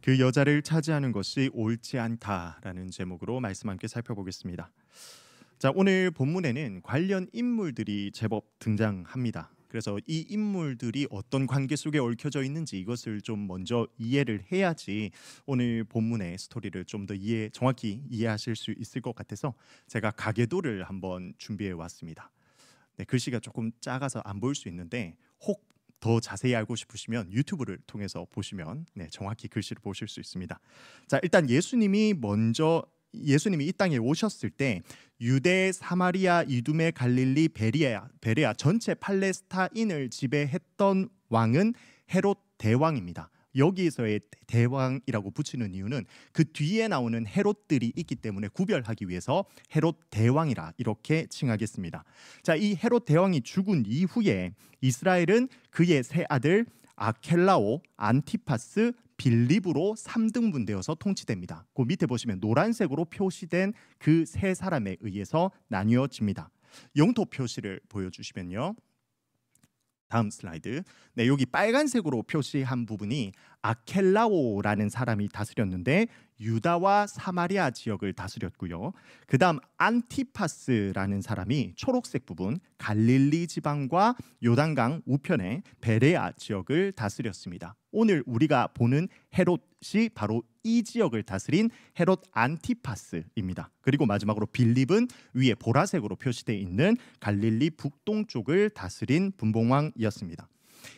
그 여자를 차지하는 것이 옳지 않다라는 제목으로 말씀 함께 살펴보겠습니다. 자, 오늘 본문에는 관련 인물들이 제법 등장합니다. 그래서 이 인물들이 어떤 관계 속에 얽혀져 있는지 이것을 좀 먼저 이해를 해야지 오늘 본문의 스토리를 좀 더 정확히 이해하실 수 있을 것 같아서 제가 가계도를 한번 준비해 왔습니다. 네, 글씨가 조금 작아서 안 보일 수 있는데 혹 더 자세히 알고 싶으시면 유튜브를 통해서 보시면 정확히 글씨를 보실 수 있습니다. 자, 일단 예수님이 이 땅에 오셨을 때 유대, 사마리아, 이두메, 갈릴리, 베레아 전체 팔레스타인을 지배했던 왕은 헤롯 대왕입니다. 여기에서의 대왕이라고 붙이는 이유는 그 뒤에 나오는 헤롯들이 있기 때문에 구별하기 위해서 헤롯 대왕이라 이렇게 칭하겠습니다. 자, 이 헤롯 대왕이 죽은 이후에 이스라엘은 그의 세 아들 아켈라오, 안티파스, 빌립으로 3등분되어서 통치됩니다. 그 밑에 보시면 노란색으로 표시된 그 세 사람에 의해서 나뉘어집니다. 영토 표시를 보여주시면요. 다음 슬라이드. 네, 여기 빨간색으로 표시한 부분이 아켈라오라는 사람이 다스렸는데 유다와 사마리아 지역을 다스렸고요. 그 다음 안티파스라는 사람이 초록색 부분 갈릴리 지방과 요단강 우편의 베레아 지역을 다스렸습니다. 오늘 우리가 보는 헤롯이 바로 이 지역을 다스린 헤롯 안티파스입니다. 그리고 마지막으로 빌립은 위에 보라색으로 표시되어 있는 갈릴리 북동쪽을 다스린 분봉왕이었습니다.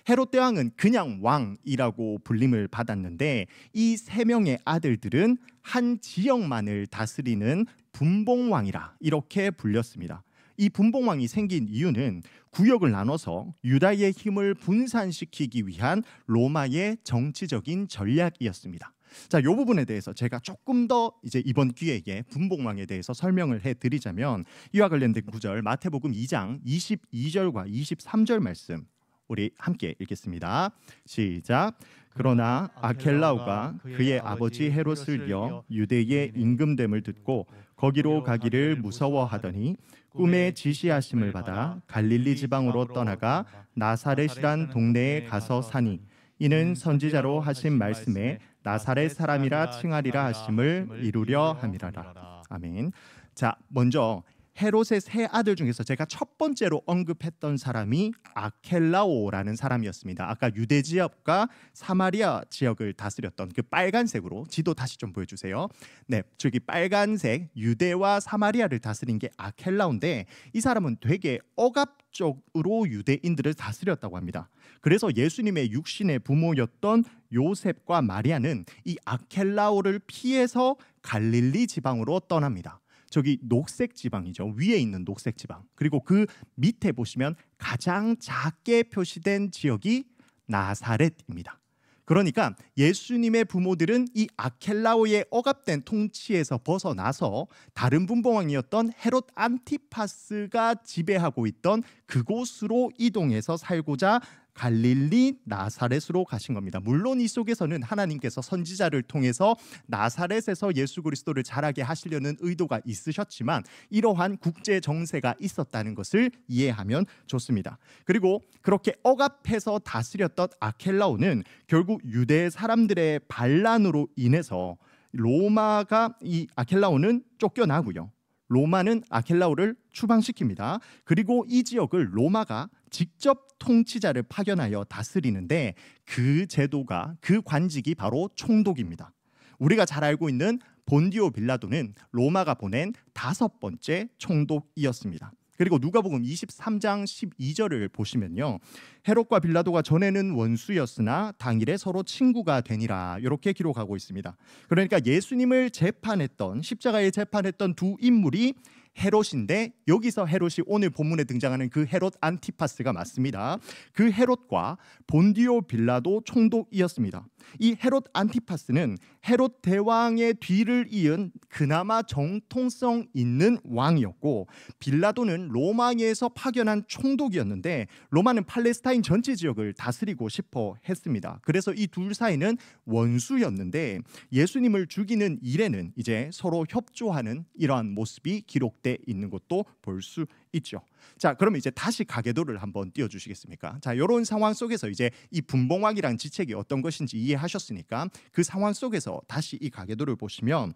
헤롯 대왕은 그냥 왕이라고 불림을 받았는데 이 세 명의 아들들은 한 지역만을 다스리는 분봉왕이라 이렇게 불렸습니다. 이 분봉왕이 생긴 이유는 구역을 나눠서 유다의 힘을 분산시키기 위한 로마의 정치적인 전략이었습니다. 자, 이 부분에 대해서 제가 조금 더 이제 이번 기회에 분봉왕에 대해서 설명을 해드리자면 이와 관련된 구절 마태복음 2장 22절과 23절 말씀 우리 함께 읽겠습니다. 시작. 그러나 아켈라오가 그의 아버지 헤롯을 여 유대의 임금됨을 듣고 거기로 가기를 무서워하더니 꿈에 지시하심을 받아 갈릴리 지방으로 떠나가 나사렛이란 동네에 가서 사니 이는 선지자로 하신 말씀에 나사렛 사람이라 칭하리라 하심을 이루려 함이라라. 아멘. 자, 먼저 헤롯의 세 아들 중에서 제가 첫 번째로 언급했던 사람이 아켈라오라는 사람이었습니다. 아까 유대 지역과 사마리아 지역을 다스렸던 그 빨간색으로 지도 다시 좀 보여주세요. 네, 저기 빨간색 유대와 사마리아를 다스린 게 아켈라오인데 이 사람은 되게 억압적으로 유대인들을 다스렸다고 합니다. 그래서 예수님의 육신의 부모였던 요셉과 마리아는 이 아켈라오를 피해서 갈릴리 지방으로 떠납니다. 저기 녹색 지방이죠. 위에 있는 녹색 지방. 그리고 그 밑에 보시면 가장 작게 표시된 지역이 나사렛입니다. 그러니까 예수님의 부모들은 이 아켈라오의 억압된 통치에서 벗어나서 다른 분봉왕이었던 헤롯 안티파스가 지배하고 있던 그곳으로 이동해서 살고자 갈릴리 나사렛으로 가신 겁니다. 물론 이 속에서는 하나님께서 선지자를 통해서 나사렛에서 예수 그리스도를 자라게 하시려는 의도가 있으셨지만 이러한 국제 정세가 있었다는 것을 이해하면 좋습니다. 그리고 그렇게 억압해서 다스렸던 아켈라오는 결국 유대 사람들의 반란으로 인해서 로마가 이 아켈라오는 쫓겨나고요. 로마는 아켈라오를 추방시킵니다. 그리고 이 지역을 로마가 직접 통치자를 파견하여 다스리는데 그 제도가 그 관직이 바로 총독입니다. 우리가 잘 알고 있는 본디오 빌라도는 로마가 보낸 5번째 총독이었습니다. 그리고 누가복음 23장 12절을 보시면요. 헤롯과 빌라도가 전에는 원수였으나 당일에 서로 친구가 되니라 이렇게 기록하고 있습니다. 그러니까 예수님을 재판했던 십자가에 재판했던 두 인물이 헤롯인데 여기서 헤롯이 오늘 본문에 등장하는 그 헤롯 안티파스가 맞습니다. 그 헤롯과 본디오 빌라도 총독이었습니다. 이 헤롯 안티파스는 헤롯 대왕의 뒤를 이은 그나마 정통성 있는 왕이었고 빌라도는 로마에서 파견한 총독이었는데 로마는 팔레스타인 전체 지역을 다스리고 싶어 했습니다. 그래서 이 둘 사이는 원수였는데 예수님을 죽이는 일에는 이제 서로 협조하는 이러한 모습이 기록되어 돼 있는 것도 볼 수 있죠. 자, 그러면 이제 다시 가계도를 한번 띄워주시겠습니까? 자, 이런 상황 속에서 이제 이 분봉왕이라는 지책이 어떤 것인지 이해하셨으니까 그 상황 속에서 다시 이 가계도를 보시면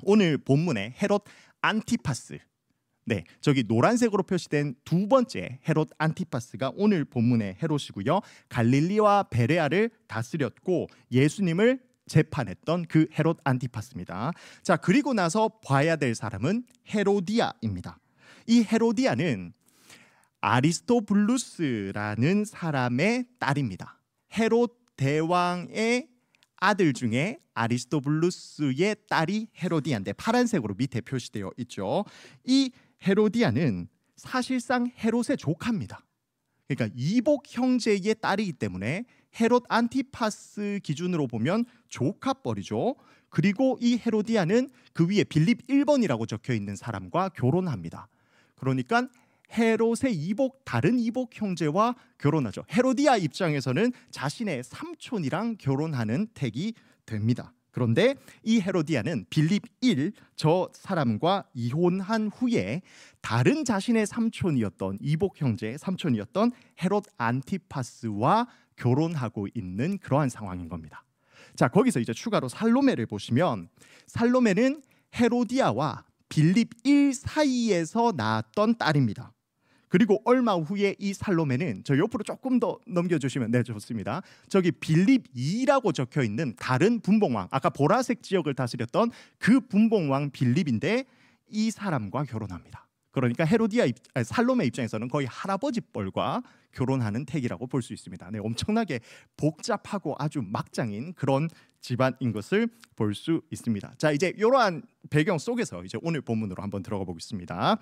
오늘 본문의 헤롯 안티파스, 네, 저기 노란색으로 표시된 두 번째 헤롯 안티파스가 오늘 본문의 헤롯이고요. 갈릴리와 베레아를 다스렸고 예수님을 재판했던 그 헤롯 안티파스입니다. 자, 그리고 나서 봐야 될 사람은 헤로디아입니다. 이 헤로디아는 아리스토블루스라는 사람의 딸입니다. 헤롯 대왕의 아들 중에 아리스토블루스의 딸이 헤로디아인데 파란색으로 밑에 표시되어 있죠. 이 헤로디아는 사실상 헤롯의 조카입니다. 그러니까 이복 형제의 딸이기 때문에 헤롯 안티파스 기준으로 보면 조카뻘이죠. 그리고 이 헤로디아는 그 위에 빌립 1번이라고 적혀 있는 사람과 결혼합니다. 그러니까 헤롯의 다른 이복 형제와 결혼하죠. 헤로디아 입장에서는 자신의 삼촌이랑 결혼하는 택이 됩니다. 그런데 이 헤로디아는 빌립 1, 저 사람과 이혼한 후에 다른 자신의 삼촌이었던 이복 형제의 삼촌이었던 헤롯 안티파스와 결혼하고 있는 그러한 상황인 겁니다. 자, 거기서 이제 추가로 살로메를 보시면 살로메는 헤로디아와 빌립 1 사이에서 낳았던 딸입니다. 그리고 얼마 후에 이 살로메는 저 옆으로 조금 더 넘겨주시면 네, 좋습니다. 저기 빌립 2라고 적혀 있는 다른 분봉왕, 아까 보라색 지역을 다스렸던 그 분봉왕 빌립인데 이 사람과 결혼합니다. 그러니까 살로메 입장에서는 거의 할아버지 뻘과 결혼하는 택이라고 볼 수 있습니다. 네, 엄청나게 복잡하고 아주 막장인 그런 집안인 것을 볼 수 있습니다. 자, 이제 이러한 배경 속에서 이제 오늘 본문으로 한번 들어가 보겠습니다.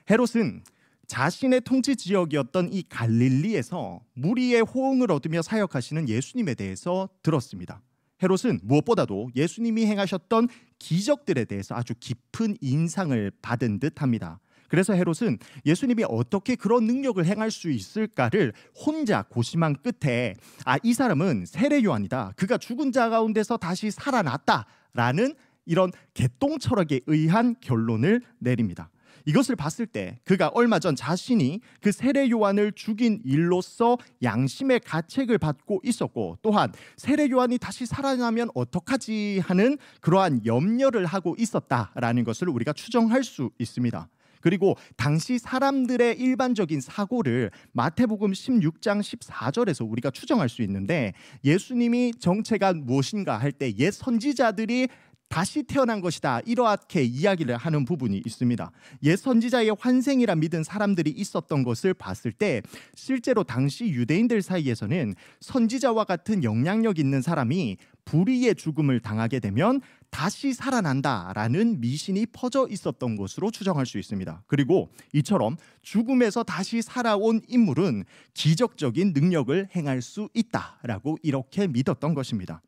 헤롯은 자신의 통치 지역이었던 이 갈릴리에서 무리의 호응을 얻으며 사역하시는 예수님에 대해서 들었습니다. 헤롯은 무엇보다도 예수님이 행하셨던 기적들에 대해서 아주 깊은 인상을 받은 듯합니다. 그래서 헤롯은 예수님이 어떻게 그런 능력을 행할 수 있을까를 혼자 고심한 끝에 이 사람은 세례 요한이다. 그가 죽은 자 가운데서 다시 살아났다라는 이런 개똥철학에 의한 결론을 내립니다. 이것을 봤을 때 그가 얼마 전 자신이 그 세례 요한을 죽인 일로서 양심의 가책을 받고 있었고 또한 세례 요한이 다시 살아나면 어떡하지 하는 그러한 염려를 하고 있었다라는 것을 우리가 추정할 수 있습니다. 그리고 당시 사람들의 일반적인 사고를 마태복음 16장 14절에서 우리가 추정할 수 있는데 예수님이 정체가 무엇인가 할 때 옛 선지자들이 다시 태어난 것이다 이렇게 이야기를 하는 부분이 있습니다. 옛 선지자의 환생이라 믿은 사람들이 있었던 것을 봤을 때 실제로 당시 유대인들 사이에서는 선지자와 같은 영향력 있는 사람이 불의의 죽음을 당하게 되면 다시 살아난다라는 미신이 퍼져 있었던 것으로 추정할 수 있습니다. 그리고 이처럼 죽음에서 다시 살아온 인물은 기적적인 능력을 행할 수 있다라고 이렇게 믿었던 것입니다.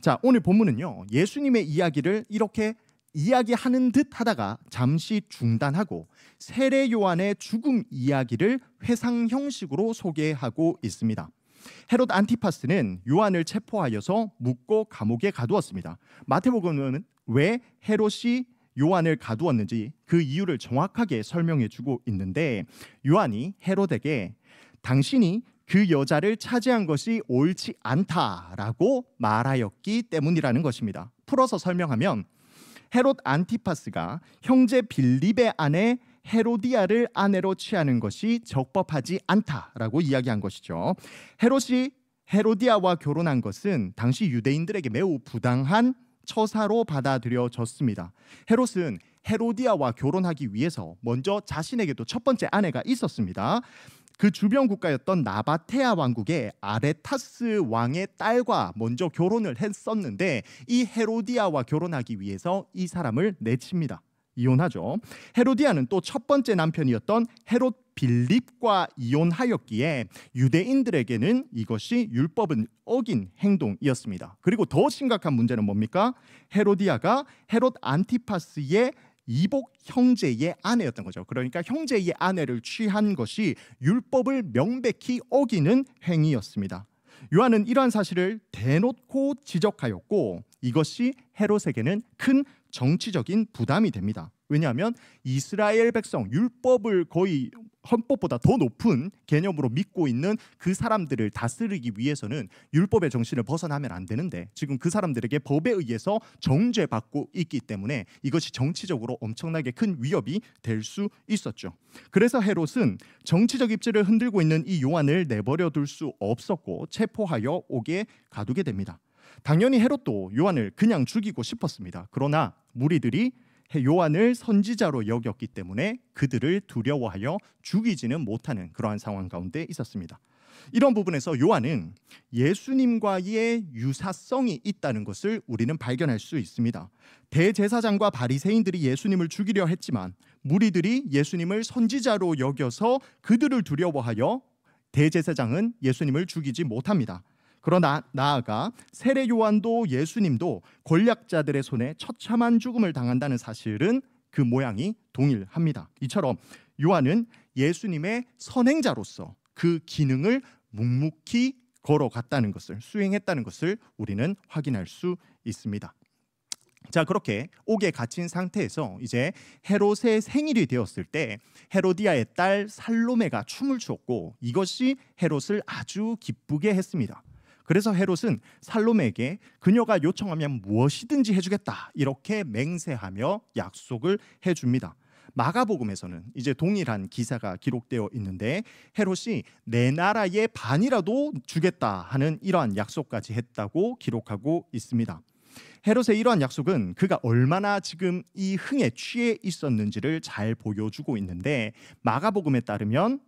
자, 오늘 본문은요 예수님의 이야기를 이렇게 이야기하는 듯 하다가 잠시 중단하고 세례 요한의 죽음 이야기를 회상 형식으로 소개하고 있습니다. 헤롯 안티파스는 요한을 체포하여서 묻고 감옥에 가두었습니다. 마태복음은 왜 헤롯이 요한을 가두었는지 그 이유를 정확하게 설명해 주고 있는데 요한이 헤롯에게 당신이 그 여자를 차지한 것이 옳지 않다라고 말하였기 때문이라는 것입니다. 풀어서 설명하면 헤롯 안티파스가 형제 빌립의 아내 헤로디아를 아내로 취하는 것이 적법하지 않다라고 이야기한 것이죠. 헤롯이 헤로디아와 결혼한 것은 당시 유대인들에게 매우 부당한 처사로 받아들여졌습니다. 헤롯은 헤로디아와 결혼하기 위해서 먼저 자신에게도 첫 번째 아내가 있었습니다. 그 주변 국가였던 나바테아 왕국의 아레타스 왕의 딸과 먼저 결혼을 했었는데 이 헤로디아와 결혼하기 위해서 이 사람을 내칩니다. 이혼하죠. 헤로디아는 또 첫 번째 남편이었던 헤롯 빌립과 이혼하였기에 유대인들에게는 이것이 율법을 어긴 행동이었습니다. 그리고 더 심각한 문제는 뭡니까? 헤로디아가 헤롯 안티파스의 이복 형제의 아내였던 거죠. 그러니까 형제의 아내를 취한 것이 율법을 명백히 어기는 행위였습니다. 요한은 이러한 사실을 대놓고 지적하였고 이것이 헤롯에게는 큰 정치적인 부담이 됩니다. 왜냐하면 이스라엘 백성, 율법을 거의 헌법보다 더 높은 개념으로 믿고 있는 그 사람들을 다스리기 위해서는 율법의 정신을 벗어나면 안 되는데, 지금 그 사람들에게 법에 의해서 정죄받고 있기 때문에 이것이 정치적으로 엄청나게 큰 위협이 될 수 있었죠. 그래서 헤롯은 정치적 입지를 흔들고 있는 이 요한을 내버려 둘 수 없었고 체포하여 옥에 가두게 됩니다. 당연히 헤롯도 요한을 그냥 죽이고 싶었습니다. 그러나 무리들이 요한을 선지자로 여겼기 때문에 그들을 두려워하여 죽이지는 못하는 그러한 상황 가운데 있었습니다. 이런 부분에서 요한은 예수님과의 유사성이 있다는 것을 우리는 발견할 수 있습니다. 대제사장과 바리새인들이 예수님을 죽이려 했지만 무리들이 예수님을 선지자로 여겨서 그들을 두려워하여 대제사장은 예수님을 죽이지 못합니다. 그러나 나아가 세례 요한도 예수님도 권력자들의 손에 처참한 죽음을 당한다는 사실은 그 모양이 동일합니다. 이처럼 요한은 예수님의 선행자로서 그 기능을 묵묵히 걸어갔다는 것을, 수행했다는 것을 우리는 확인할 수 있습니다. 자, 그렇게 옥에 갇힌 상태에서 이제 헤롯의 생일이 되었을 때 헤로디아의 딸 살로메가 춤을 추었고 이것이 헤롯을 아주 기쁘게 했습니다. 그래서 헤롯은 살로메에게 그녀가 요청하면 무엇이든지 해주겠다 이렇게 맹세하며 약속을 해줍니다. 마가복음에서는 이제 동일한 기사가 기록되어 있는데 헤롯이 내 나라의 반이라도 주겠다 하는 이러한 약속까지 했다고 기록하고 있습니다. 헤롯의 이러한 약속은 그가 얼마나 지금 이 흥에 취해 있었는지를 잘 보여주고 있는데, 마가복음에 따르면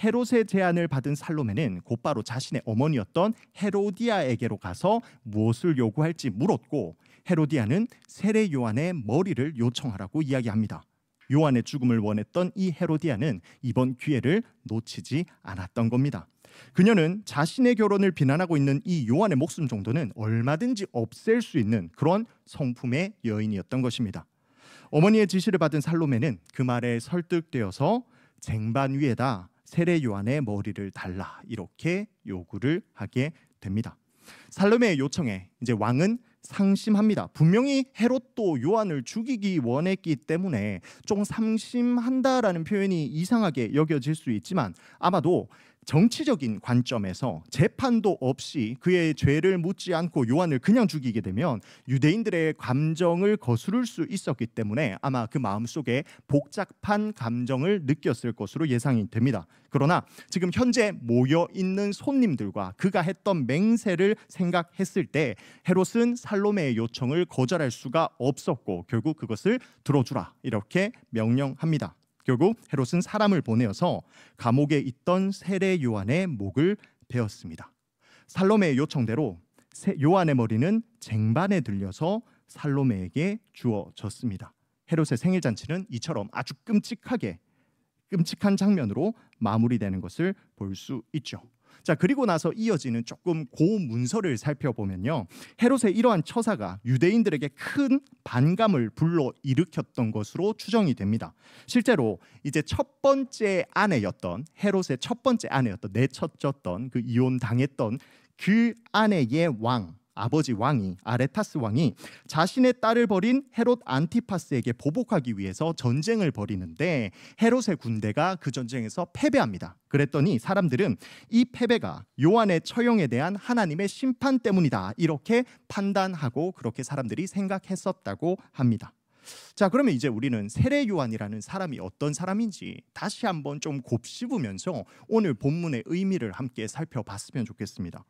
헤롯의 제안을 받은 살로메는 곧바로 자신의 어머니였던 헤로디아에게로 가서 무엇을 요구할지 물었고, 헤로디아는 세례 요한의 머리를 요청하라고 이야기합니다. 요한의 죽음을 원했던 이 헤로디아는 이번 기회를 놓치지 않았던 겁니다. 그녀는 자신의 결혼을 비난하고 있는 이 요한의 목숨 정도는 얼마든지 없앨 수 있는 그런 성품의 여인이었던 것입니다. 어머니의 지시를 받은 살로메는 그 말에 설득되어서 쟁반 위에다 세례 요한의 머리를 달라 이렇게 요구를 하게 됩니다. 살로메의 요청에 이제 왕은 상심합니다. 분명히 헤롯도 요한을 죽이기 원했기 때문에 좀 상심한다라는 표현이 이상하게 여겨질 수 있지만 아마도 정치적인 관점에서 재판도 없이 그의 죄를 묻지 않고 요한을 그냥 죽이게 되면 유대인들의 감정을 거스를 수 있었기 때문에 아마 그 마음속에 복잡한 감정을 느꼈을 것으로 예상이 됩니다. 그러나 지금 현재 모여있는 손님들과 그가 했던 맹세를 생각했을 때 헤롯은 살로메의 요청을 거절할 수가 없었고 결국 그것을 들어주라 이렇게 명령합니다. 결국 헤롯은 사람을 보내어서 감옥에 있던 세례 요한의 목을 베었습니다. 살로메의 요청대로 요한의 머리는 쟁반에 들려서 살로메에게 주어졌습니다. 헤롯의 생일 잔치는 이처럼 아주 끔찍한 장면으로 마무리되는 것을 볼 수 있죠. 자, 그리고 나서 이어지는 조금 고문서를 살펴보면요, 헤롯의 이러한 처사가 유대인들에게 큰 반감을 불러일으켰던 것으로 추정이 됩니다. 실제로 이제 첫 번째 아내였던 헤롯의 첫 번째 아내였던 내처졌던 그 이혼당했던 그 아내의 아버지 왕이 아레타스 왕이 자신의 딸을 버린 헤롯 안티파스에게 보복하기 위해서 전쟁을 벌이는데 헤롯의 군대가 그 전쟁에서 패배합니다. 그랬더니 사람들은 이 패배가 요한의 처형에 대한 하나님의 심판 때문이다 이렇게 판단하고 그렇게 사람들이 생각했었다고 합니다. 자, 그러면 이제 우리는 세례 요한이라는 사람이 어떤 사람인지 다시 한번 좀 곱씹으면서 오늘 본문의 의미를 함께 살펴봤으면 좋겠습니다.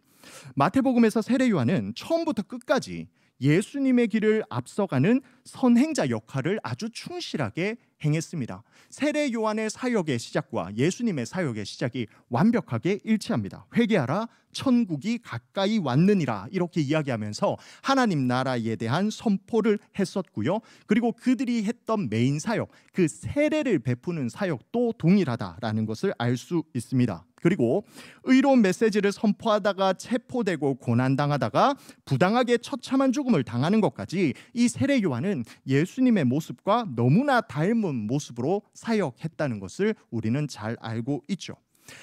마태복음에서 세례 요한은 처음부터 끝까지 예수님의 길을 앞서가는 선행자 역할을 아주 충실하게 행했습니다. 세례 요한의 사역의 시작과 예수님의 사역의 시작이 완벽하게 일치합니다. 회개하라, 천국이 가까이 왔느니라 이렇게 이야기하면서 하나님 나라에 대한 선포를 했었고요. 그리고 그들이 했던 메인 사역, 그 세례를 베푸는 사역도 동일하다라는 것을 알 수 있습니다. 그리고 의로운 메시지를 선포하다가 체포되고 고난당하다가 부당하게 처참한 죽음을 당하는 것까지 이 세례 요한은 예수님의 모습과 너무나 닮은 모습으로 사역했다는 것을 우리는 잘 알고 있죠.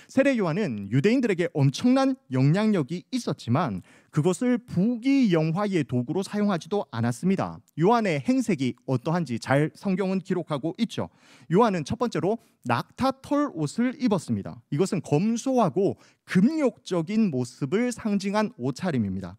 세례 요한은 유대인들에게 엄청난 영향력이 있었지만 그것을 부귀영화의 도구로 사용하지도 않았습니다. 요한의 행색이 어떠한지 잘 성경은 기록하고 있죠. 요한은 첫 번째로 낙타털 옷을 입었습니다. 이것은 검소하고 금욕적인 모습을 상징한 옷차림입니다.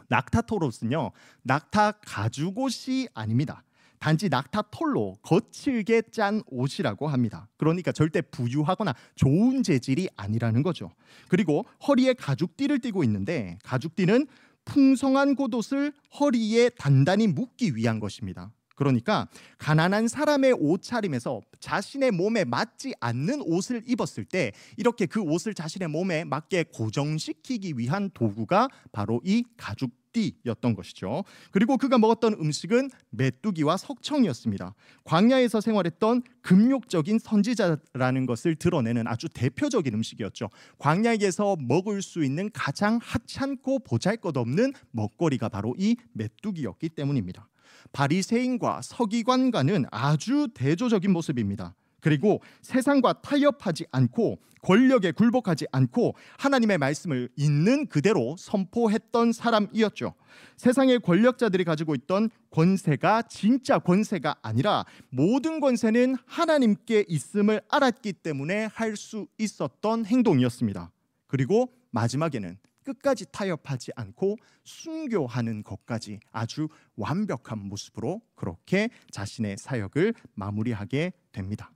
낙타털 옷은요, 낙타 가죽옷이 아닙니다. 단지 낙타털로 거칠게 짠 옷이라고 합니다. 그러니까 절대 부유하거나 좋은 재질이 아니라는 거죠. 그리고 허리에 가죽띠를 띠고 있는데 가죽띠는 풍성한 겉옷을 허리에 단단히 묶기 위한 것입니다. 그러니까 가난한 사람의 옷차림에서 자신의 몸에 맞지 않는 옷을 입었을 때 이렇게 그 옷을 자신의 몸에 맞게 고정시키기 위한 도구가 바로 이 가죽띠였던 것이죠. 그리고 그가 먹었던 음식은 메뚜기와 석청이었습니다. 광야에서 생활했던 금욕적인 선지자라는 것을 드러내는 아주 대표적인 음식이었죠. 광야에서 먹을 수 있는 가장 하찮고 보잘것없는 먹거리가 바로 이 메뚜기였기 때문입니다. 바리새인과 서기관과는 아주 대조적인 모습입니다. 그리고 세상과 타협하지 않고 권력에 굴복하지 않고 하나님의 말씀을 있는 그대로 선포했던 사람이었죠. 세상의 권력자들이 가지고 있던 권세가 진짜 권세가 아니라 모든 권세는 하나님께 있음을 알았기 때문에 할 수 있었던 행동이었습니다. 그리고 마지막에는 끝까지 타협하지 않고 순교하는 것까지 아주 완벽한 모습으로 그렇게 자신의 사역을 마무리하게 됩니다.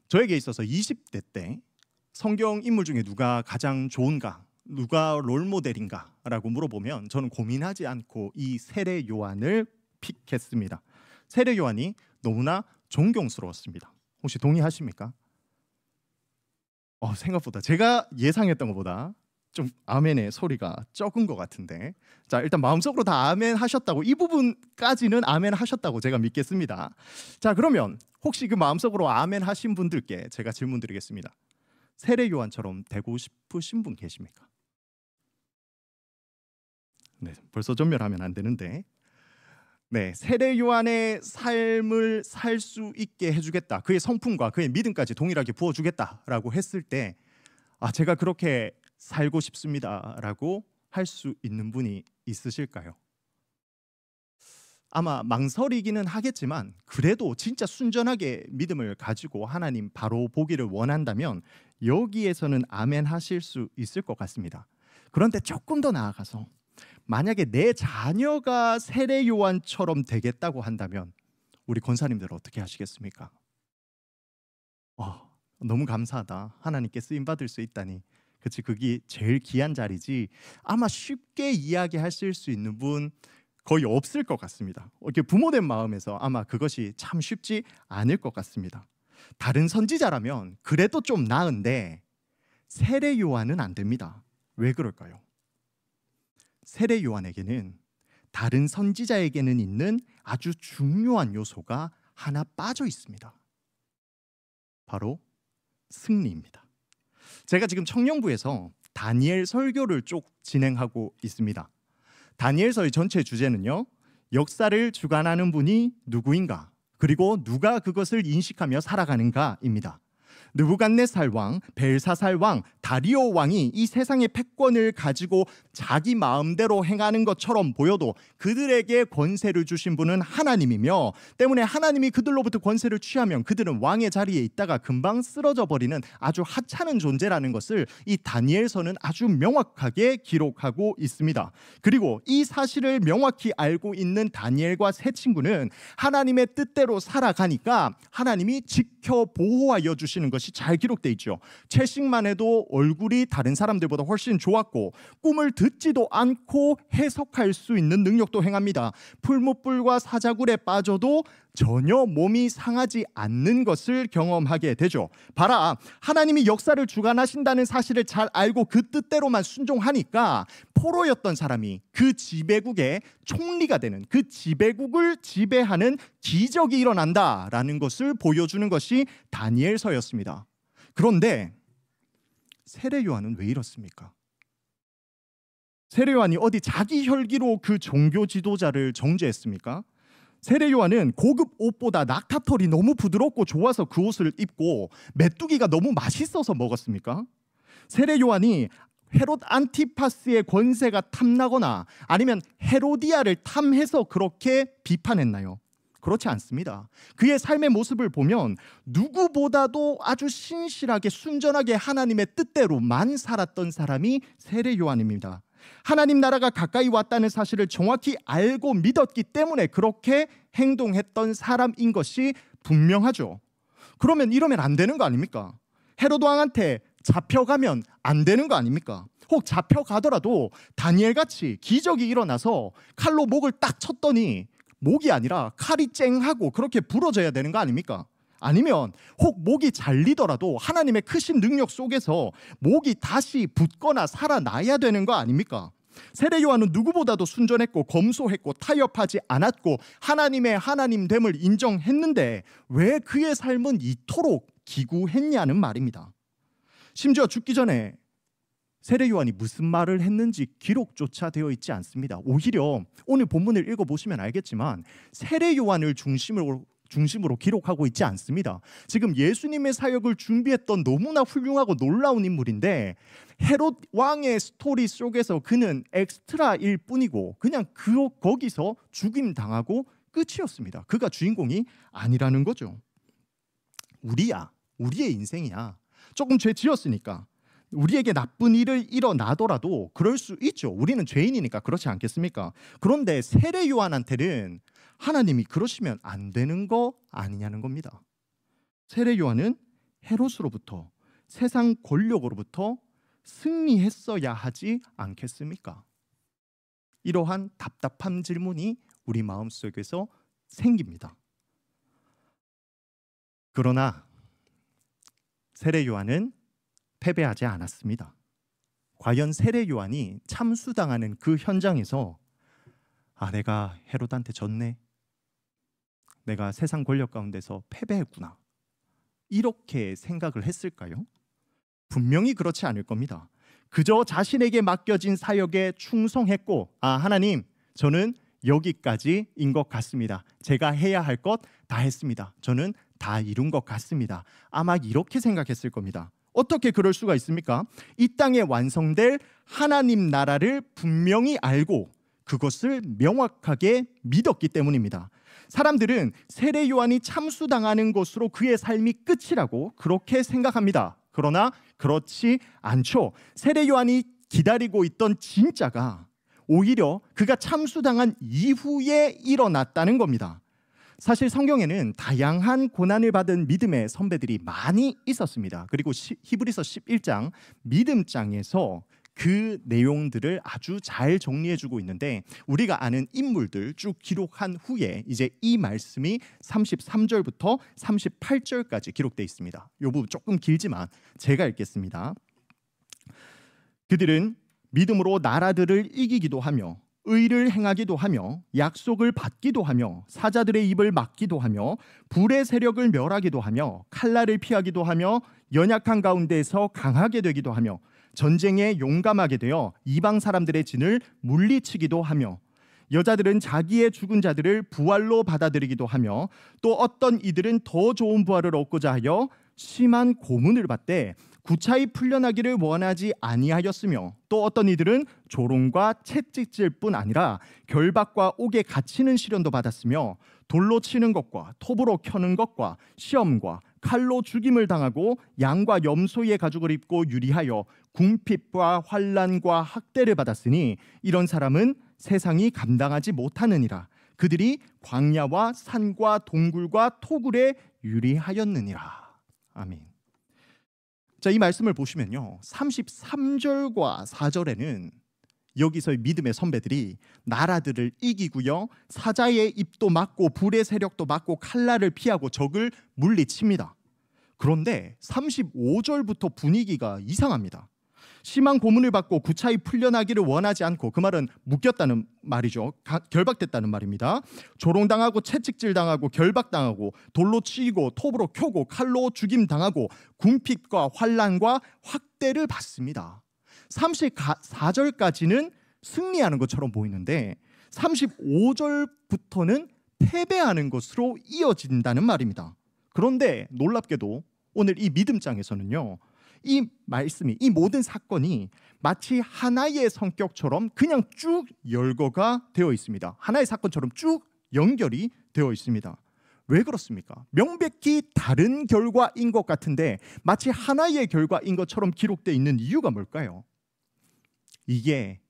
저에게 있어서 20대 때 성경 인물 중에 누가 가장 좋은가, 누가 롤모델인가 라고 물어보면 저는 고민하지 않고 이 세례 요한을 픽했습니다. 세례 요한이 너무나 존경스러웠습니다. 혹시 동의하십니까? 생각보다 제가 예상했던 것보다 좀 아멘의 소리가 적은 것 같은데, 자, 일단 마음속으로 다 아멘 하셨다고, 이 부분까지는 아멘 하셨다고 제가 믿겠습니다. 자, 그러면 혹시 그 마음속으로 아멘 하신 분들께 제가 질문 드리겠습니다. 세례 요한처럼 되고 싶으신 분 계십니까? 네, 벌써 전멸하면 안 되는데, 네, 세례 요한의 삶을 살 수 있게 해주겠다, 그의 성품과 그의 믿음까지 동일하게 부어주겠다라고 했을 때, 제가 그렇게 살고 싶습니다라고 할 수 있는 분이 있으실까요? 아마 망설이기는 하겠지만 그래도 진짜 순전하게 믿음을 가지고 하나님 바로 보기를 원한다면 여기에서는 아멘 하실 수 있을 것 같습니다. 그런데 조금 더 나아가서 만약에 내 자녀가 세례 요한처럼 되겠다고 한다면 우리 권사님들 어떻게 하시겠습니까? 너무 감사하다. 하나님께 쓰임 받을 수 있다니. 그치, 그게 제일 귀한 자리지. 아마 쉽게 이야기하실 수 있는 분 거의 없을 것 같습니다. 이렇게 부모된 마음에서 아마 그것이 참 쉽지 않을 것 같습니다. 다른 선지자라면 그래도 좀 나은데 세례 요한은 안 됩니다. 왜 그럴까요? 세례 요한에게는 다른 선지자에게는 있는 아주 중요한 요소가 하나 빠져 있습니다. 바로 승리입니다. 제가 지금 청년부에서 다니엘 설교를 쭉 진행하고 있습니다. 다니엘서의 전체 주제는요, 역사를 주관하는 분이 누구인가, 그리고 누가 그것을 인식하며 살아가는가입니다. 느부갓네살 왕, 벨사살 왕, 다리오 왕이 이 세상의 패권을 가지고 자기 마음대로 행하는 것처럼 보여도 그들에게 권세를 주신 분은 하나님이며, 때문에 하나님이 그들로부터 권세를 취하면 그들은 왕의 자리에 있다가 금방 쓰러져 버리는 아주 하찮은 존재라는 것을 이 다니엘서는 아주 명확하게 기록하고 있습니다. 그리고 이 사실을 명확히 알고 있는 다니엘과 세 친구는 하나님의 뜻대로 살아가니까 하나님이 지켜 보호하여 주시는 것이 잘 기록되어 있죠. 채식만 해도 얼굴이 다른 사람들보다 훨씬 좋았고, 꿈을 듣지도 않고 해석할 수 있는 능력도 행합니다. 풀무불과 사자굴에 빠져도 전혀 몸이 상하지 않는 것을 경험하게 되죠. 봐라, 하나님이 역사를 주관하신다는 사실을 잘 알고 그 뜻대로만 순종하니까 포로였던 사람이 그 지배국의 총리가 되는, 그 지배국을 지배하는 기적이 일어난다라는 것을 보여주는 것이 다니엘서였습니다. 그런데 세례 요한은 왜 이렇습니까? 세례 요한이 어디 자기 혈기로 그 종교 지도자를 정죄했습니까? 세례 요한은 고급 옷보다 낙타털이 너무 부드럽고 좋아서 그 옷을 입고 메뚜기가 너무 맛있어서 먹었습니까? 세례 요한이 헤롯 안티파스의 권세가 탐나거나 아니면 헤로디아를 탐해서 그렇게 비판했나요? 그렇지 않습니다. 그의 삶의 모습을 보면 누구보다도 아주 신실하게 순전하게 하나님의 뜻대로만 살았던 사람이 세례 요한입니다. 하나님 나라가 가까이 왔다는 사실을 정확히 알고 믿었기 때문에 그렇게 행동했던 사람인 것이 분명하죠. 그러면 이러면 안 되는 거 아닙니까? 헤로드 왕한테 잡혀가면 안 되는 거 아닙니까? 혹 잡혀가더라도 다니엘같이 기적이 일어나서 칼로 목을 딱 쳤더니 목이 아니라 칼이 쨍하고 그렇게 부러져야 되는 거 아닙니까? 아니면 혹 목이 잘리더라도 하나님의 크신 능력 속에서 목이 다시 붙거나 살아나야 되는 거 아닙니까? 세례 요한은 누구보다도 순전했고 검소했고 타협하지 않았고 하나님의 하나님됨을 인정했는데 왜 그의 삶은 이토록 기구했냐는 말입니다. 심지어 죽기 전에 세례 요한이 무슨 말을 했는지 기록조차 되어 있지 않습니다. 오히려 오늘 본문을 읽어보시면 알겠지만 세례 요한을 중심으로 기록하고 있지 않습니다. 지금 예수님의 사역을 준비했던 너무나 훌륭하고 놀라운 인물인데 헤롯 왕의 스토리 속에서 그는 엑스트라일 뿐이고 그냥 거기서 죽임당하고 끝이었습니다. 그가 주인공이 아니라는 거죠. 우리의 인생이야. 조금 죄 지었으니까 우리에게 나쁜 일을 일어나더라도 그럴 수 있죠. 우리는 죄인이니까 그렇지 않겠습니까? 그런데 세례 요한한테는 하나님이 그러시면 안 되는 거 아니냐는 겁니다. 세례 요한은 헤롯으로부터 세상 권력으로부터 승리했어야 하지 않겠습니까? 이러한 답답한 질문이 우리 마음속에서 생깁니다. 그러나 세례 요한은 패배하지 않았습니다. 과연 세례 요한이 참수당하는 그 현장에서 내가 헤롯한테 졌네, 내가 세상 권력 가운데서 패배했구나, 이렇게 생각을 했을까요? 분명히 그렇지 않을 겁니다. 그저 자신에게 맡겨진 사역에 충성했고 하나님, 저는 여기까지인 것 같습니다. 제가 해야 할 것 다 했습니다. 저는 다 이룬 것 같습니다. 아마 이렇게 생각했을 겁니다. 어떻게 그럴 수가 있습니까? 이 땅에 완성될 하나님 나라를 분명히 알고 그것을 명확하게 믿었기 때문입니다. 사람들은 세례 요한이 참수당하는 것으로 그의 삶이 끝이라고 그렇게 생각합니다. 그러나 그렇지 않죠. 세례 요한이 기다리고 있던 진짜가 오히려 그가 참수당한 이후에 일어났다는 겁니다. 사실 성경에는 다양한 고난을 받은 믿음의 선배들이 많이 있었습니다. 그리고 히브리서 11장 믿음장에서 그 내용들을 아주 잘 정리해주고 있는데 우리가 아는 인물들 쭉 기록한 후에 이제 이 말씀이 33절부터 38절까지 기록되어 있습니다. 이 부분 조금 길지만 제가 읽겠습니다. 그들은 믿음으로 나라들을 이기기도 하며 의를 행하기도 하며 약속을 받기도 하며 사자들의 입을 막기도 하며 불의 세력을 멸하기도 하며 칼날을 피하기도 하며 연약한 가운데에서 강하게 되기도 하며 전쟁에 용감하게 되어 이방 사람들의 진을 물리치기도 하며 여자들은 자기의 죽은 자들을 부활로 받아들이기도 하며 또 어떤 이들은 더 좋은 부활을 얻고자 하여 심한 고문을 받되 구차히 풀려나기를 원하지 아니하였으며 또 어떤 이들은 조롱과 채찍질 뿐 아니라 결박과 옥에 갇히는 시련도 받았으며 돌로 치는 것과 톱으로 켜는 것과 시험과 칼로 죽임을 당하고 양과 염소의 가죽을 입고 유리하여 궁핍과 환난과 학대를 받았으니 이런 사람은 세상이 감당하지 못하느니라. 그들이 광야와 산과 동굴과 토굴에 유리하였느니라. 아멘. 자, 이 말씀을 보시면요, 33절과 4절에는 여기서의 믿음의 선배들이 나라들을 이기고요, 사자의 입도 막고 불의 세력도 막고 칼날을 피하고 적을 물리칩니다. 그런데 35절부터 분위기가 이상합니다. 심한 고문을 받고 구차히 풀려나기를 원하지 않고, 그 말은 묶였다는 말이죠. 결박됐다는 말입니다. 조롱당하고 채찍질당하고 결박당하고 돌로 치이고 톱으로 켜고 칼로 죽임당하고 궁핍과 환난과 확대를 받습니다. 34절까지는 승리하는 것처럼 보이는데 35절부터는 패배하는 것으로 이어진다는 말입니다. 그런데 놀랍게도 오늘 이 믿음장에서는요, 이 말씀이, 이 모든 사건이 마치 하나의 성격처럼 그냥 쭉 열거가 되어 있습니다. 하나의 사건처럼 쭉 연결이 되어 있습니다. 왜 그렇습니까? 명백히 다른 결과인 것 같은데 마치 하나의 결과인 것처럼 기록되어 있는 이유가 뭘까요? 이게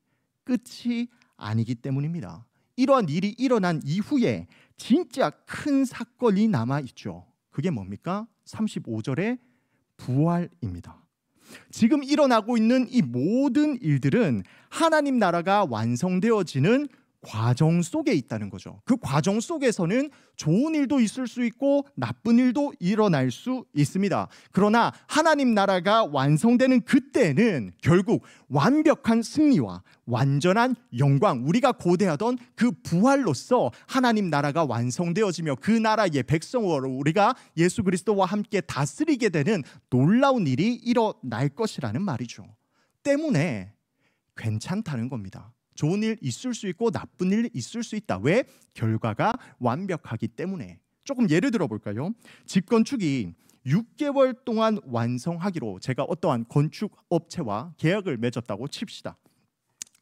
끝이 아니기 때문입니다. 이러한 일이 일어난 이후에 진짜 큰 사건이 남아있죠. 그게 뭡니까? 35절의 부활입니다. 지금 일어나고 있는 이 모든 일들은 하나님 나라가 완성되어지는 과정 속에 있다는 거죠. 그 과정 속에서는 좋은 일도 있을 수 있고 나쁜 일도 일어날 수 있습니다. 그러나 하나님 나라가 완성되는 그때는 결국 완벽한 승리와 완전한 영광, 우리가 고대하던 그 부활로서 하나님 나라가 완성되어지며 그 나라의 백성으로 우리가 예수 그리스도와 함께 다스리게 되는 놀라운 일이 일어날 것이라는 말이죠. 때문에 괜찮다는 겁니다. 좋은 일 있을 수 있고 나쁜 일 있을 수 있다. 왜? 결과가 완벽하기 때문에. 조금 예를 들어 볼까요? 집 건축이 6개월 동안 완성하기로 제가 어떠한 건축 업체와 계약을 맺었다고 칩시다.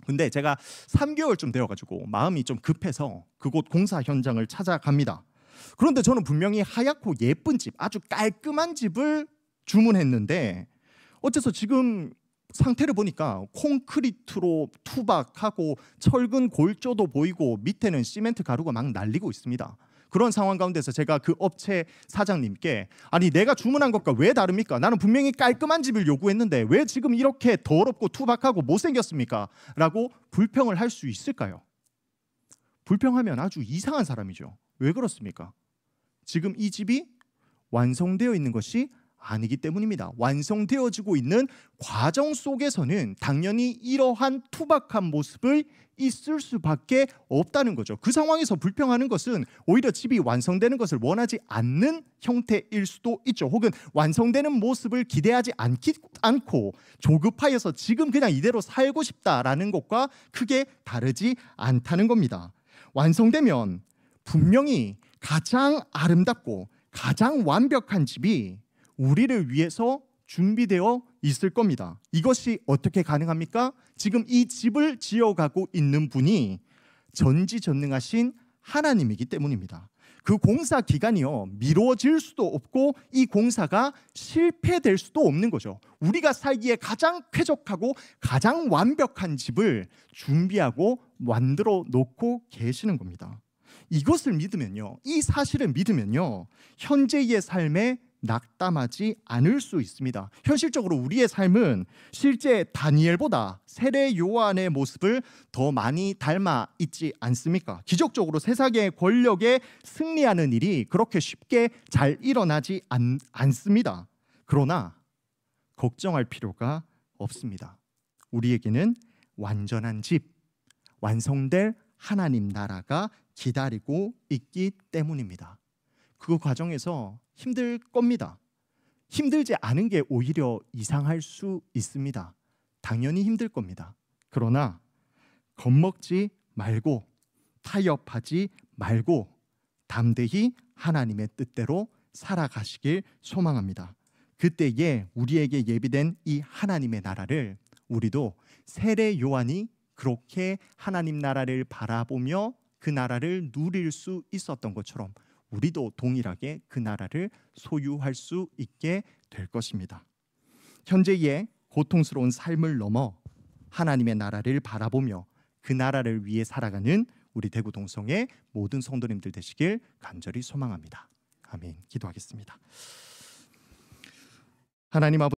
근데 제가 3개월쯤 되어가지고 마음이 좀 급해서 그곳 공사 현장을 찾아갑니다. 그런데 저는 분명히 하얗고 예쁜 집, 아주 깔끔한 집을 주문했는데 어째서 지금 상태를 보니까 콘크리트로 투박하고 철근 골조도 보이고 밑에는 시멘트 가루가 막 날리고 있습니다. 그런 상황 가운데서 제가 그 업체 사장님께 아니 내가 주문한 것과 왜 다릅니까? 나는 분명히 깔끔한 집을 요구했는데 왜 지금 이렇게 더럽고 투박하고 못생겼습니까? 라고 불평을 할 수 있을까요? 불평하면 아주 이상한 사람이죠. 왜 그렇습니까? 지금 이 집이 완성되어 있는 것이 아니기 때문입니다. 완성되어지고 있는 과정 속에서는 당연히 이러한 투박한 모습을 있을 수밖에 없다는 거죠. 그 상황에서 불평하는 것은 오히려 집이 완성되는 것을 원하지 않는 형태일 수도 있죠. 혹은 완성되는 모습을 기대하지 않고 조급하여서 지금 그냥 이대로 살고 싶다라는 것과 크게 다르지 않다는 겁니다. 완성되면 분명히 가장 아름답고 가장 완벽한 집이 우리를 위해서 준비되어 있을 겁니다. 이것이 어떻게 가능합니까? 지금 이 집을 지어가고 있는 분이 전지전능하신 하나님이기 때문입니다. 그 공사 기간이요 미뤄질 수도 없고 이 공사가 실패될 수도 없는 거죠. 우리가 살기에 가장 쾌적하고 가장 완벽한 집을 준비하고 만들어 놓고 계시는 겁니다. 이것을 믿으면요, 이 사실을 믿으면요, 현재의 삶에 낙담하지 않을 수 있습니다. 현실적으로 우리의 삶은 실제 다니엘보다 세례 요한의 모습을 더 많이 닮아 있지 않습니까? 기적적으로 세상의 권력에 승리하는 일이 그렇게 쉽게 잘 일어나지 않습니다. 그러나 걱정할 필요가 없습니다. 우리에게는 완전한 집, 완성될 하나님 나라가 기다리고 있기 때문입니다. 그 과정에서 힘들 겁니다. 힘들지 않은 게 오히려 이상할 수 있습니다. 당연히 힘들 겁니다. 그러나 겁먹지 말고 타협하지 말고 담대히 하나님의 뜻대로 살아가시길 소망합니다. 그때에 우리에게 예비된 이 하나님의 나라를 우리도 세례 요한이 그렇게 하나님 나라를 바라보며 그 나라를 누릴 수 있었던 것처럼 우리도 동일하게 그 나라를 소유할 수 있게 될 것입니다. 현재의 고통스러운 삶을 넘어 하나님의 나라를 바라보며 그 나라를 위해 살아가는 우리 대구 동성의 모든 성도님들 되시길 간절히 소망합니다. 아멘. 기도하겠습니다. 하나님 아버지,